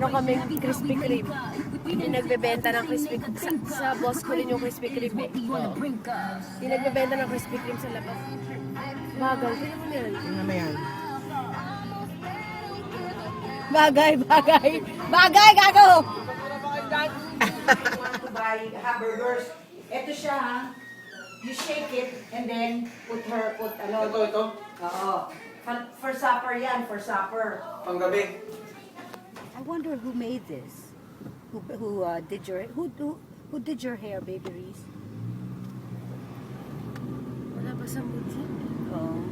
meron kaming Krispy Kreme. Yung nagbebenta ng Krispy Kreme. Sa boss ko rin yung Krispy Kreme eh. Yung nagbebenta ng Krispy Kreme sa labas. Bagal, tingnan mo yan. Tingnan mo yan. Bagay, bagay. Bagay, gago! To buy hamburgers. Ito siya ha. You shake it and then put ano. Ito. Oo. For supper yan, for supper. Panggabi. I wonder who made this. Who did your hair, Baby Reese? Wala ba sa mood yan? Oh,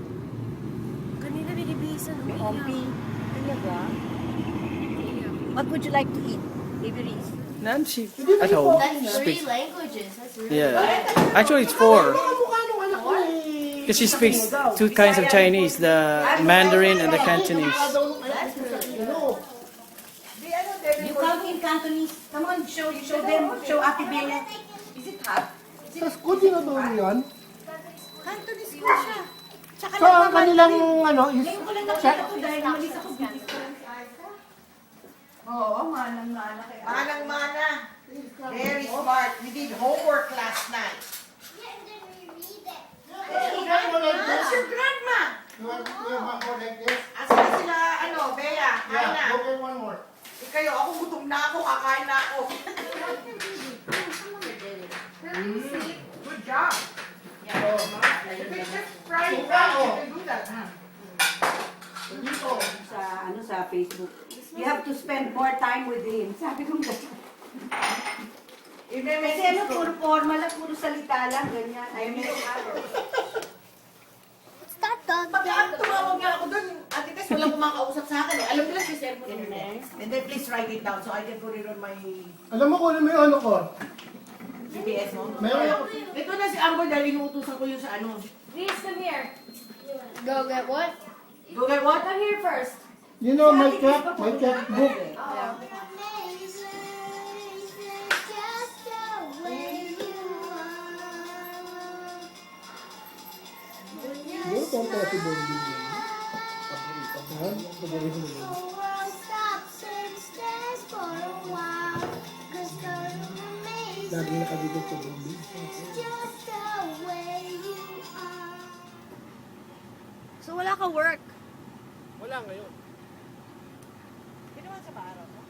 Kanina binibihisan. Ompi. Talaga? What would you like to eat, Baby Reese? Nancy. At home. That's three Speaks. languages. That's really Yeah. Actually, it's 4. Because she speaks 2 kinds of Chinese, the Mandarin and the Cantonese. That's really good. You come in Cantonese. Come on, show them. Show Ate Bea. Is it hot? Sa school tinuturo yan. Cantonese ko siya. Tsaka So, ang kanilang ano is... Ngayon ko lang nakita ko dahil umalis ako dito. Oo, manang-mana kaya. Manang-mana. Very smart. We did homework last night. That's your grandma. You have one more like this? Asa na sila, Bea? Kain na. Yeah, okay, one more. Kayo, ako gutom na ako, kakain na ako. Good job. If it's just frying rice, you can do that, huh? Sa Facebook. You have to spend more time with him. Sabi ko gano'n. If they make Kasi it puro formal lang, puro salita lang, ganyan. I miss Pagka tumawag nga ako doon, Ate Tess, walang kumakausap sa akin eh. Alam nila si cellphone internet. And then please write it down so I can put it on my Alam mo kung ano may ano ko? GPS mo. Meron ako. Ito na si Amber dahil inuutusan ko yun sa ano. Please, come here. Go get what? Go get what? Come here first. You know, my cat book. Yung tonto si Bondi. Ha? Pag-iisip mo. Lagi nakabibig sa Bondi. So wala ka work. Wala ngayon. Ginawa sa araw mo?